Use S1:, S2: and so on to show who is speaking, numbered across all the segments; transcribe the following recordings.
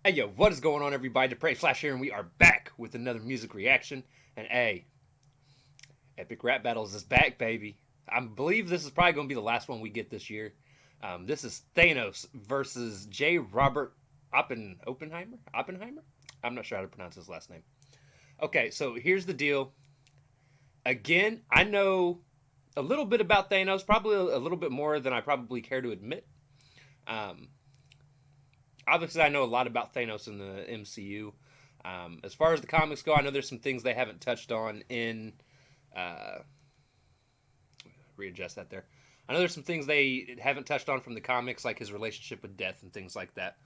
S1: Hey yo, what is going on everybody? Depray Flash here, and we are back with another music reaction. And hey, Epic Rap Battles is back, baby. I believe this is probably going to be the last one we get this year. This is Thanos versus J. Robert Oppenheimer? I'm not sure how to pronounce his last name. Okay, so here's the deal. Again, I know a little bit about Thanos, probably a little bit more than I probably care to admit. Obviously, I know a lot about Thanos in the MCU. As far as the comics go, I know there's some things they haven't touched on in... readjust that there. I know there's some things they haven't touched on from the comics, like his relationship with death and things like that.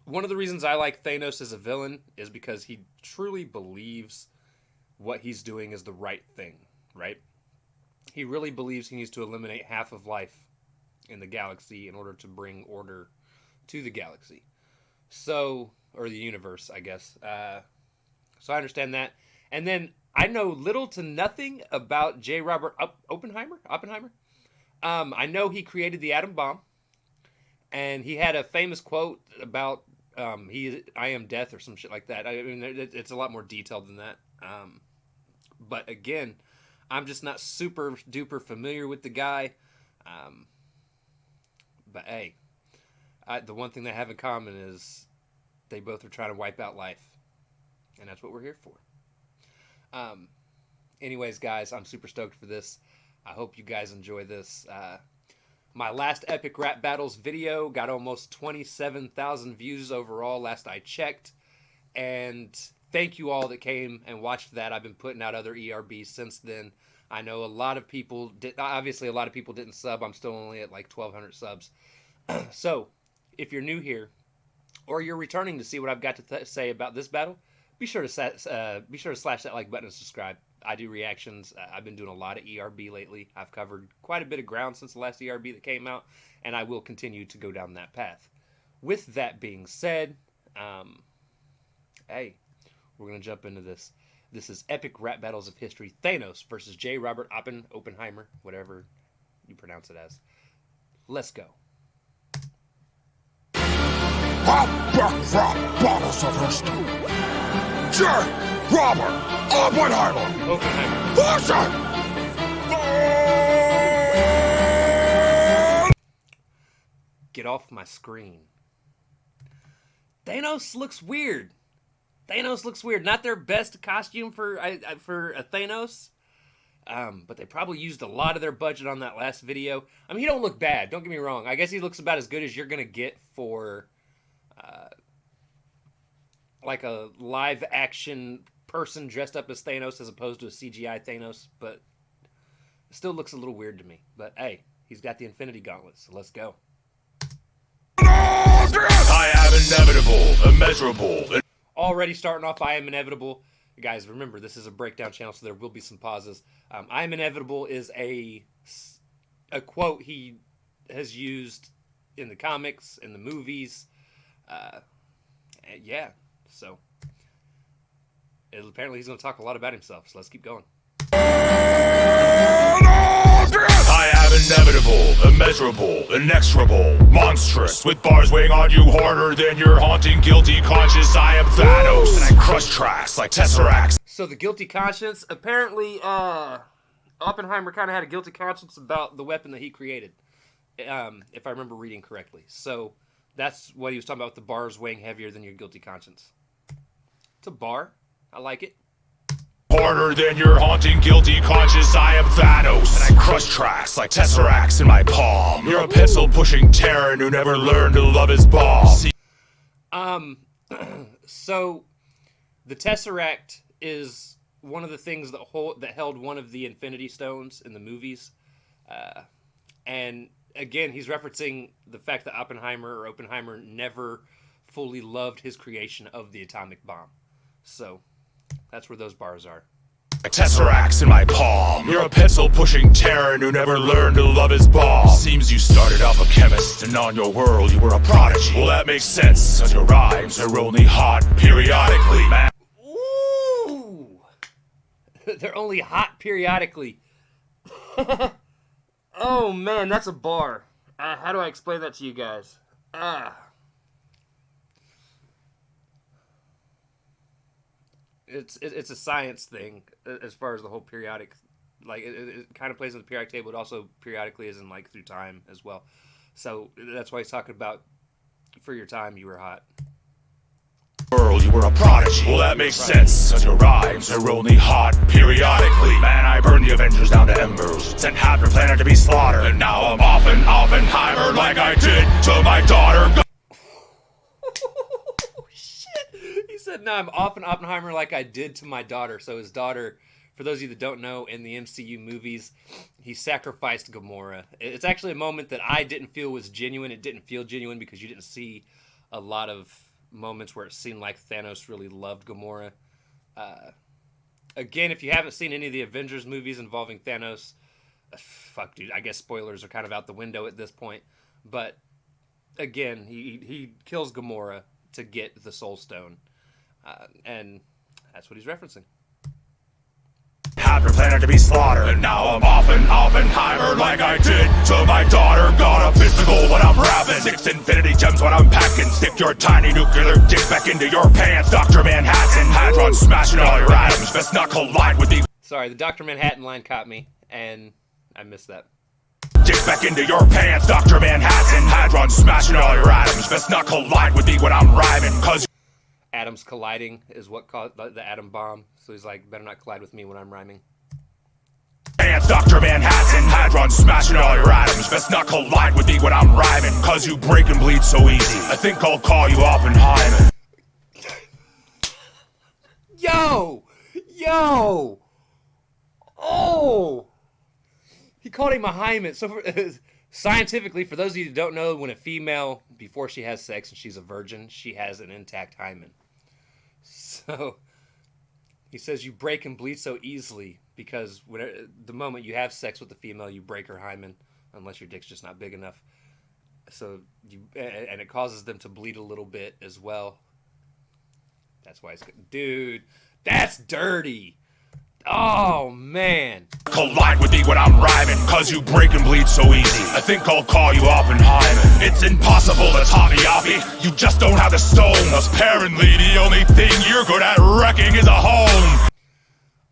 S1: One of the reasons I like Thanos as a villain is because he truly believes what he's doing is the right thing, right? He really believes he needs to eliminate half of life in the galaxy in order to bring order to the galaxy. So, or the universe, I guess. So I understand that. And then I know little to nothing about J. Robert Oppenheimer. I know he created the atom bomb, and he had a famous quote about I am death or some shit like that. I mean, it's a lot more detailed than that. But again, I'm just not super duper familiar with the guy. But hey, the one thing they have in common is they both are trying to wipe out life, and that's what we're here for. Anyways, guys, I'm super stoked for this. I hope you guys enjoy this. My last Epic Rap Battles video got almost 27,000 views overall last I checked. And thank you all that came and watched that. I've been putting out other ERBs since then. I know a lot of people obviously a lot of people didn't sub. I'm still only at like 1,200 subs. So, if you're new here, or you're returning to see what I've got to say about this battle, be sure to slash that like button and subscribe. I do reactions. I've been doing a lot of ERB lately. I've covered quite a bit of ground since the last ERB that came out, and I will continue to go down that path. With that being said, hey, we're going to jump into this. This is Epic Rap Battles of History, Thanos versus J. Robert Oppenheimer, whatever you pronounce it as. Let's go.
S2: Epic Rap Battles of History. J. Robert Oppenheimer versus
S1: Get off my screen. Thanos looks weird. Not their best costume for a Thanos. But they probably used a lot of their budget on that last video. I mean, he don't look bad. Don't get me wrong. I guess he looks about as good as you're gonna get for like a live action person dressed up as Thanos as opposed to a CGI Thanos, but it still looks a little weird to me. But hey, he's got the Infinity Gauntlet, so let's go.
S2: I am inevitable, immeasurable.
S1: Already starting off, I am inevitable. Guys, remember, this is a breakdown channel, so there will be some pauses. I am inevitable is a quote he has used in the comics, in the movies. Yeah, so apparently he's going to talk a lot about himself, so let's keep going.
S2: I am inevitable, immeasurable, inexorable, monstrous, with bars weighing on you harder than your haunting guilty conscience. I am Thanos, and I crush tracks like Tesseracts.
S1: So the guilty conscience, apparently Oppenheimer kind of had a guilty conscience about the weapon that he created, if I remember reading correctly. So that's what he was talking about, with the bars weighing heavier than your guilty conscience. It's a bar. I like it.
S2: Harder than your haunting guilty conscience. I am Thanos, and I crush tracks like Tesseracts in my palm. You're a pencil-pushing Terran who never learned to love his bomb.
S1: So the Tesseract is one of the things that held one of the Infinity Stones in the movies. And again, he's referencing the fact that Oppenheimer never fully loved his creation of the atomic bomb. So that's where those bars are.
S2: Tesseracts in my palm. You're a pencil-pushing Terran who never learned to love his bomb. Seems you started off a chemist, and on your world you were a prodigy. Well, that makes sense, cause your rhymes are only hot periodically, man.
S1: Ooh! They're only hot periodically. Oh man, that's a bar. How do I explain that to you guys? It's a science thing as far as the whole periodic, like it kind of plays on the periodic table. It also periodically is in like through time as well. So that's why he's talking about for your time you were hot.
S2: World, you were a prodigy. Well, that makes sense, cause your rhymes are only hot periodically. Man, I burned the Avengers down to embers, sent half your planet to be slaughtered, and now I'm off in Oppenheimer like I did to my daughter.
S1: Shit! He said, "No, I'm off in Oppenheimer like I did to my daughter." So his daughter, for those of you that don't know, in the MCU movies, he sacrificed Gamora. It's actually a moment that I didn't feel was genuine. It didn't feel genuine because you didn't see a lot of moments where it seemed like Thanos really loved Gamora. Again, if you haven't seen any of the Avengers movies involving Thanos, fuck, dude, I guess spoilers are kind of out the window at this point. But again, he kills Gamora to get the Soul Stone, and that's what he's referencing.
S2: Half your planet to be slaughtered, and now I'm off in Oppenheimer like I did to my daughter. Got a physical when I'm rapping, 6 infinity gems when I'm packing. Stick your tiny nuclear dick back into your pants, Dr. Manhattan. Hadron smashing all your atoms, best not collide with me.
S1: Sorry, the Dr. Manhattan line caught me, and I missed that.
S2: Dick back into your pants, Dr. Manhattan. Hadron smashing all your atoms, best not collide with me when I'm rhyming, cause
S1: atoms colliding is what caused the atom bomb. So he's like, better not collide with me when I'm rhyming.
S2: Dr. Manhattan, Hadron smashing all your atoms, best not collide with me when I'm rhyming, cause you break and bleed so easy. I think I'll call you Oppenheimer.
S1: Yo! Oh! He called him a hymen. So scientifically, for those of you who don't know, when a female, before she has sex and she's a virgin, she has an intact hymen. So he says you break and bleed so easily because the moment you have sex with the female, you break her hymen, unless your dick's just not big enough. So and it causes them to bleed a little bit as well. That's why it's good. Dude, that's dirty. Oh, man.
S2: Collide with me when I'm rhyming, cause you break and bleed so easy. I think I'll call you Oppenheimer. It's impossible to top me, Oppie. You just don't have the stone. Apparently, the only thing you're good at wrecking is a home.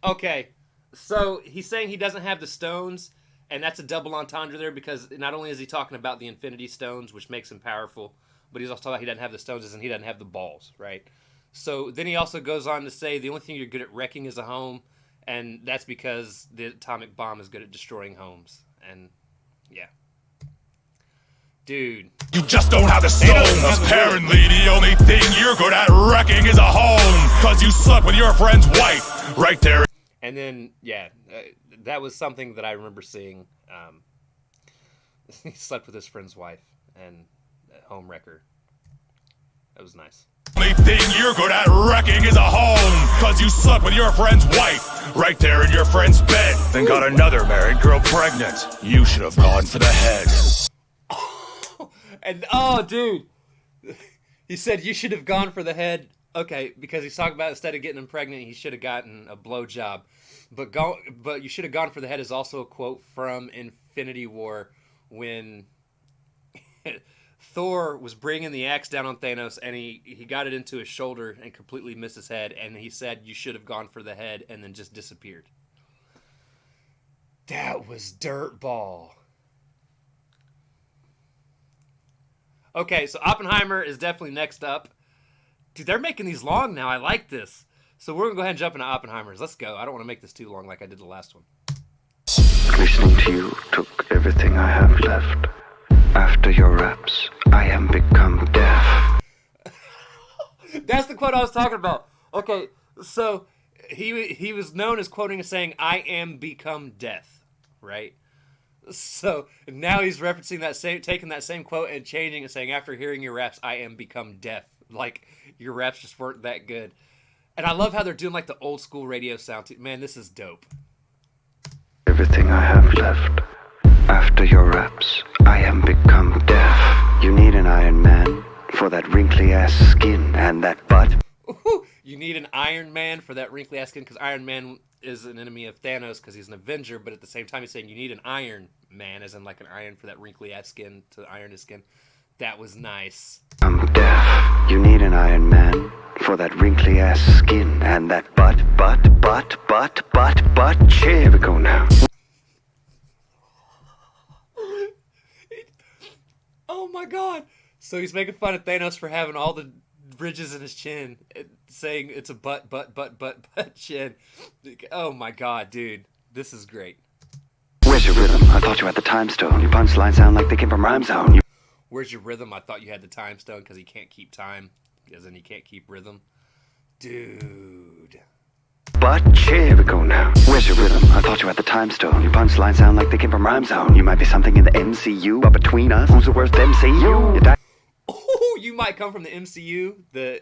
S1: Okay, so he's saying he doesn't have the stones, and that's a double entendre there because not only is he talking about the Infinity Stones, which makes him powerful, but he's also talking about he doesn't have the stones and he doesn't have the balls, right? So then he also goes on to say the only thing you're good at wrecking is a home. And that's because the atomic bomb is good at destroying homes. And, yeah. Dude.
S2: You just don't have the stones. Apparently, the only thing you're good at wrecking is a home. Cause you slept with your friend's wife. Right there.
S1: And then, yeah, that was something that I remember seeing. He slept with his friend's wife. And home wrecker. That was nice.
S2: Only thing you're good at wrecking is a home. Cause you slept with your friend's wife. Right there in your friend's bed. Then got another married girl pregnant. You should have gone for the head.
S1: And, oh, dude. He said you should have gone for the head. Okay, because he's talking about instead of getting him pregnant, he should have gotten a blowjob. But you should have gone for the head is also a quote from Infinity War when Thor was bringing the axe down on Thanos, and he got it into his shoulder and completely missed his head, and he said, you should have gone for the head, and then just disappeared. That was dirtball. Okay, so Oppenheimer is definitely next up. Dude, they're making these long now. I like this. So we're going to go ahead and jump into Oppenheimer's. Let's go. I don't want to make this too long like I did the last one.
S3: Listening to you took everything I have left. After your raps, I am become deaf.
S1: That's the quote I was talking about. Okay, so he was known as quoting and saying, I am become death, right? So now he's referencing taking that same quote and changing and saying, after hearing your raps, I am become death. Like, your raps just weren't that good. And I love how they're doing like the old school radio sound too. Man, this is dope.
S3: Everything I have left. After your raps, I am become deaf. You need an Iron Man for that wrinkly ass skin and that butt.
S1: You need an Iron Man for that wrinkly ass skin because Iron Man is an enemy of Thanos because he's an Avenger. But at the same time, he's saying you need an Iron Man, as in like an iron for that wrinkly ass skin to iron his skin. That was nice.
S3: I'm deaf. You need an Iron Man for that wrinkly ass skin and that butt. Here we go now.
S1: Oh my god! So he's making fun of Thanos for having all the ridges in his chin, saying it's a butt chin. Oh my god, dude. This is great.
S3: Where's your rhythm? I thought you had the time stone. Your punchlines sound like they came from Rhyme Zone.
S1: Where's your rhythm? I thought you had the time stone because he can't keep time. As in he can't keep rhythm. Dude.
S3: But here we go now. Where's your rhythm? I thought you had the time stone. Your punchlines sound like they came from Rhyme Zone. You might be something in the MCU, but between us, who's the worst MCU?
S1: Oh, you might come from the MCU, the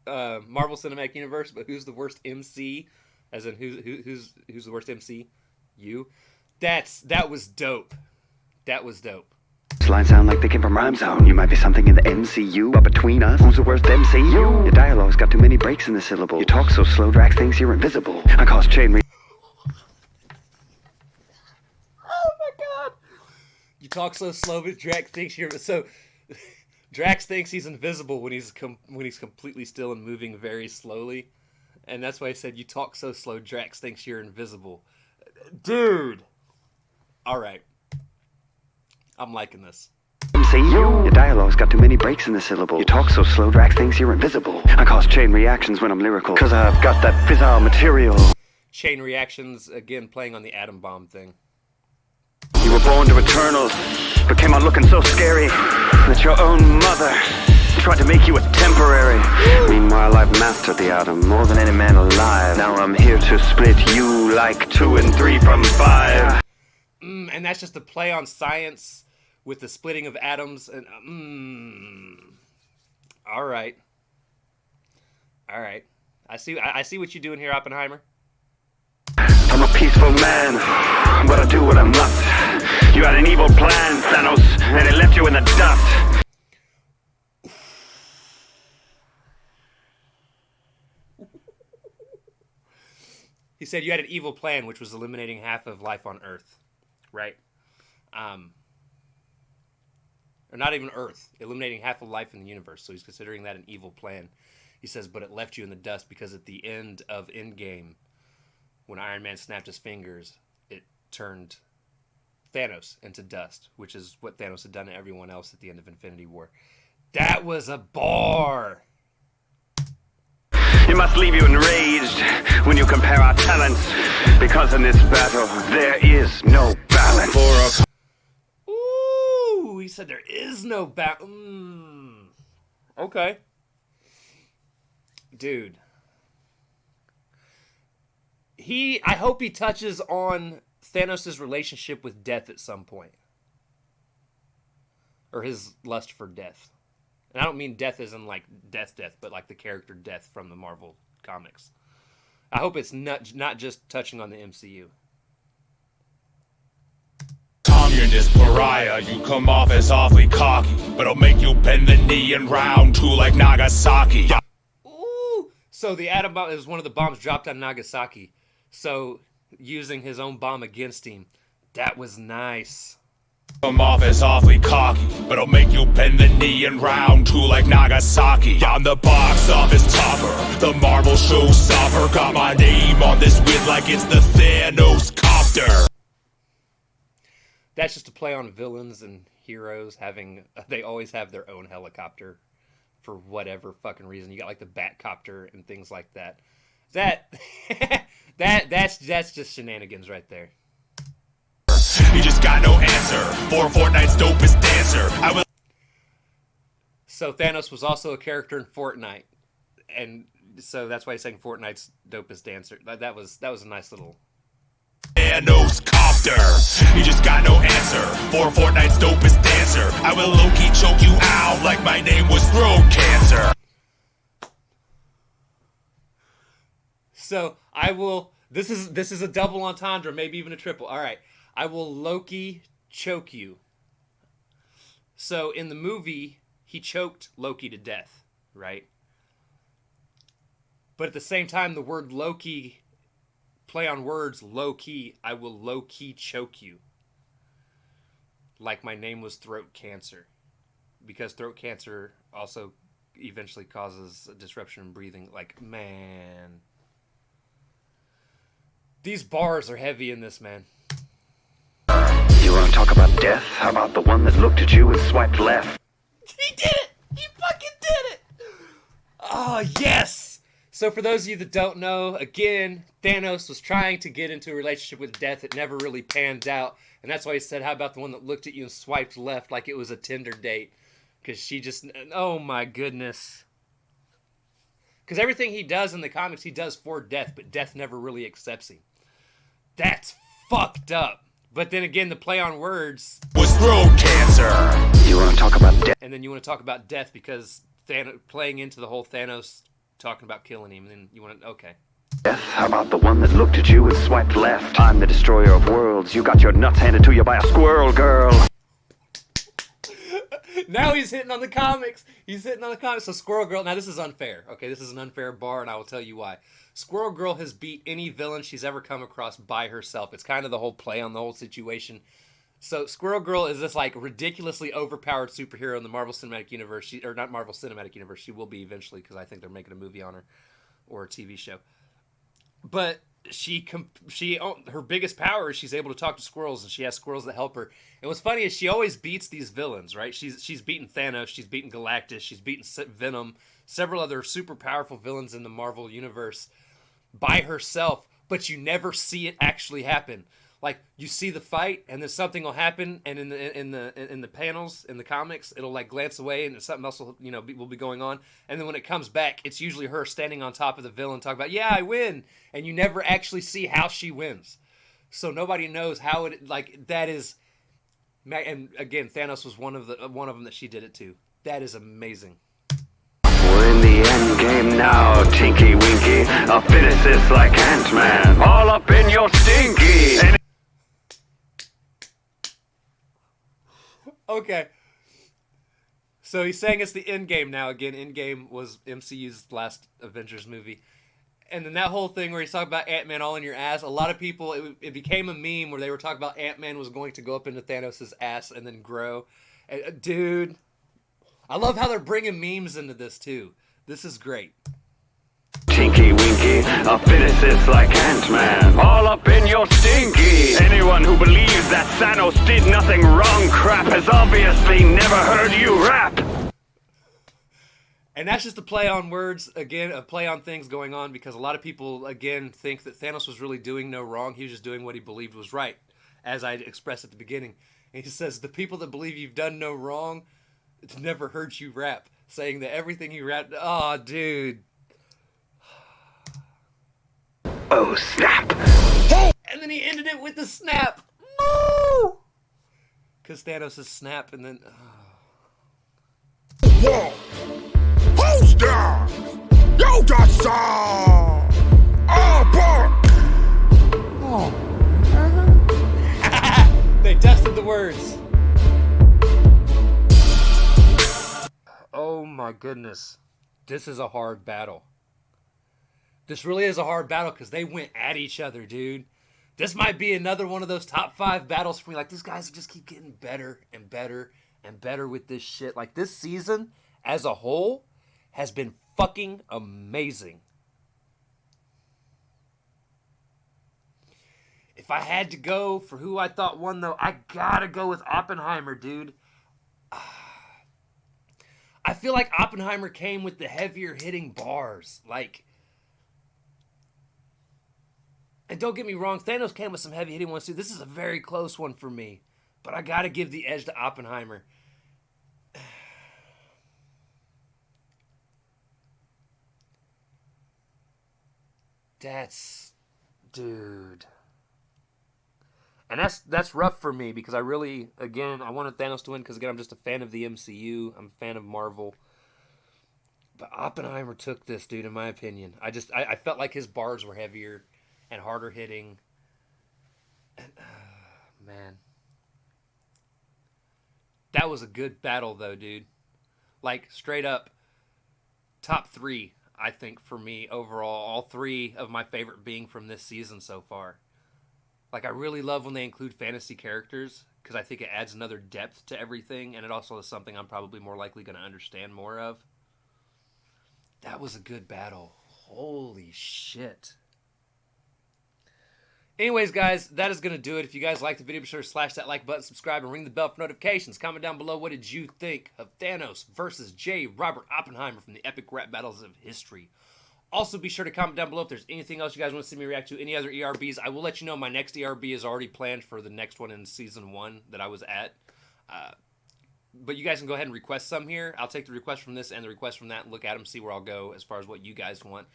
S1: Marvel Cinematic Universe, but who's the worst MC? As in who's the worst MC? You. That was dope. That was dope.
S3: Lines sound like they came from Rhyme Zone. You might be something in the MCU, but between us, who's the worst MCU? Your dialogue's got too many breaks in the syllable. You talk so slow, Drax thinks you're invisible. I cause chain
S1: Oh my god! You talk so slow, but Drax thinks you're so. Drax thinks he's invisible when he's completely still and moving very slowly, and that's why I said you talk so slow. Drax thinks you're invisible, dude. All right. I'm liking this.
S3: MCU, your dialogue's got too many breaks in the syllable. You talk so slow, Drax thinks you're invisible. I cause chain reactions when I'm lyrical, cause I've got that fissile material.
S1: Chain reactions, again, playing on the atom bomb thing.
S3: You were born to Eternals, but came out looking so scary that your own mother tried to make you a temporary. Meanwhile, I've mastered the atom more than any man alive. Now I'm here to split you like 2 and 3 from 5.
S1: And that's just a play on science with the splitting of atoms. And all right. I see what you're doing here, Oppenheimer.
S3: I'm a peaceful man, but I do what I must. You had an evil plan, Thanos, and it left you in the dust.
S1: He said you had an evil plan, which was eliminating half of life on Earth. Right? Or not even Earth, eliminating half of life in the universe. So he's considering that an evil plan. He says, but it left you in the dust because at the end of Endgame, when Iron Man snapped his fingers, it turned Thanos into dust, which is what Thanos had done to everyone else at the end of Infinity War. That was a bar!
S3: It must leave you enraged when you compare our talents, because in this battle, there is no balance.
S1: Ooh, he said there is no balance. Okay. Dude. I hope he touches on Thanos' relationship with death at some point. Or his lust for death. And I don't mean death as in like death, but like the character Death from the Marvel comics. I hope it's not just touching on the MCU.
S2: Communist pariah, you come off as awfully cocky, but I'll make you bend the knee in round 2 like Nagasaki.
S1: Ooh! So the atom bomb is one of the bombs dropped on Nagasaki. So using his own bomb against him. That was nice.
S2: Come off as awfully cocky, but I'll make you bend the knee in round 2 like Nagasaki. I'm the box office topper, the Marvel showstopper. Got my name on this win like it's the Thanos copter.
S1: That's just a play on villains and heroes they always have their own helicopter for whatever fucking reason. You got like the Batcopter and things like that. That's just shenanigans right there.
S2: You just got no answer for Fortnite's dopest dancer.
S1: So Thanos was also a character in Fortnite, and so that's why he's saying Fortnite's dopest dancer. That was a nice little.
S2: Thanos copter. You just got no answer for Fortnite's dopest dancer. I will low-key choke you out like my name was throat cancer.
S1: So I will. This is a double entendre, maybe even a triple. All right. I will Loki choke you. So in the movie, he choked Loki to death, right? But at the same time, the word low-key, play on words, low-key, I will low-key choke you. Like my name was throat cancer. Because throat cancer also eventually causes a disruption in breathing. Like, man. These bars are heavy in this, man.
S3: You want to talk about death? How about the one that looked at you and swiped left?
S1: He did it! He fucking did it! Oh, yes! So for those of you that don't know, again, Thanos was trying to get into a relationship with death. It never really panned out. And that's why he said, how about the one that looked at you and swiped left like it was a Tinder date? Because she just, oh my goodness. Because everything he does in the comics, he does for death, but death never really accepts him. That's fucked up. But then again, the play on words
S2: Was throat cancer.
S3: You want to talk about death?
S1: and then you want to talk about death because Thanos, playing into the whole Thanos talking about killing him, and then you want to, okay.
S3: How about the one that looked at you and swiped left? I'm the destroyer of worlds. You got your nuts handed to you by a squirrel girl.
S1: Now he's hitting on the comics. He's hitting on the comics. So Squirrel Girl, now this is unfair. Okay, this is an unfair bar, and I will tell you why. Squirrel Girl has beat any villain she's ever come across by herself. It's kind of the whole play on the whole situation. So Squirrel Girl is this like ridiculously overpowered superhero in the Marvel Cinematic Universe. Or not Marvel Cinematic Universe. She will be eventually because I think they're making a movie on her or a TV show. But her biggest power is she's able to talk to squirrels, and she has squirrels that help her. And what's funny is she always beats these villains, right? She's beaten Thanos, she's beaten Galactus, she's beaten Venom, several other super powerful villains in the Marvel universe by herself, but you never see it actually happen. Like, you see the fight, and then something will happen, and in the panels in the comics, it'll like glance away, and something else will will be going on. And then when it comes back, it's usually her standing on top of the villain, talking about, "Yeah, I win," and you never actually see how she wins. So nobody knows how it that is. And again, Thanos was one of them that she did it to. That is amazing.
S3: We're in the end game now, Tinky Winky. A physicist like Ant-Man, all up in your stinky.
S1: Okay. So he's saying it's the Endgame now. Again, Endgame was MCU's last Avengers movie. And then that whole thing where he's talking about Ant-Man all in your ass, a lot of people, it became a meme where they were talking about Ant-Man was going to go up into Thanos' ass and then grow. And, dude, I love how they're bringing memes into this, too. This is great.
S3: Tinky Winky, a physicist like Ant-Man, all up in your stinky. Anyone who believes that Thanos did nothing wrong crap has obviously never heard you rap.
S1: And that's just a play on words, again, a play on things going on, because a lot of people, again, think that Thanos was really doing no wrong. He was just doing what he believed was right, as I expressed at the beginning. And he says, the people that believe you've done no wrong, it's never heard you rap, saying that everything you rapped, oh, dude.
S3: Oh, snap.
S1: And then he ended it with the snap. No! Because Thanos is snap, and then...
S2: Whoa! Who's down? You got some! Oh,
S1: They dusted the words. Oh my goodness. This is a hard battle. This really is a hard battle because they went at each other, dude. This might be another one of those top 5 battles for me. Like, these guys just keep getting better and better and better with this shit. Like, this season as a whole has been fucking amazing. If I had to go for who I thought won, though, I gotta go with Oppenheimer, dude. I feel like Oppenheimer came with the heavier hitting bars. Like, and don't get me wrong, Thanos came with some heavy hitting ones too. This is a very close one for me. But I gotta give the edge to Oppenheimer. Dude. And that's rough for me because I really, again, I wanted Thanos to win because, again, I'm just a fan of the MCU. I'm a fan of Marvel. But Oppenheimer took this, dude, in my opinion. I felt like his bars were heavier and harder hitting. And, man. That was a good battle, though, dude. Like, straight up, top 3. I think for me overall, all three of my favorite being from this season so far. Like, I really love when they include fantasy characters because I think it adds another depth to everything, and it also is something I'm probably more likely going to understand more of. That was a good battle. Holy shit. Anyways, guys, that is going to do it. If you guys liked the video, be sure to slash that like button, subscribe, and ring the bell for notifications. Comment down below, what did you think of Thanos versus J. Robert Oppenheimer from the epic rap battles of history? Also, be sure to comment down below if there's anything else you guys want to see me react to, any other ERBs. I will let you know my next ERB is already planned for the next one in Season 1 that I was at. But you guys can go ahead and request some here. I'll take the request from this and the request from that and look at them, see where I'll go as far as what you guys want.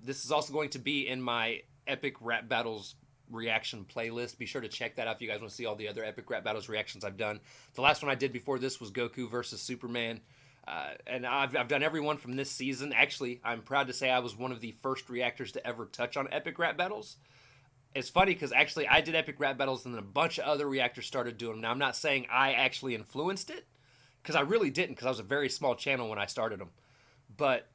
S1: This is also going to be in my epic rap battles reaction playlist. Be sure to check that out if you guys want to see all the other epic rap battles reactions I've done. The last one I did before this was Goku versus Superman. And I've done every one from this season. Actually, I'm proud to say I was one of the first reactors to ever touch on epic rap battles. It's funny because actually I did epic rap battles and then a bunch of other reactors started doing them. Now, I'm not saying I actually influenced it because I really didn't, because I was a very small channel when I started them. But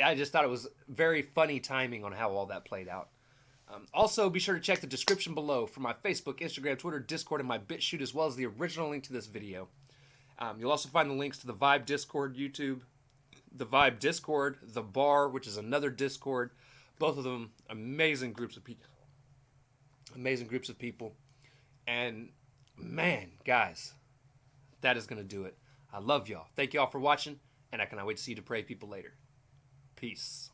S1: I just thought it was very funny timing on how all that played out. Also, be sure to check the description below for my Facebook, Instagram, Twitter, Discord, and my BitChute, as well as the original link to this video. You'll also find the links to the Vibe Discord YouTube, the Vibe Discord, the Bar, which is another Discord. Both of them amazing groups of people. Amazing groups of people. And man, guys, that is going to do it. I love y'all. Thank y'all for watching, and I cannot wait to see you to pray people later. Peace.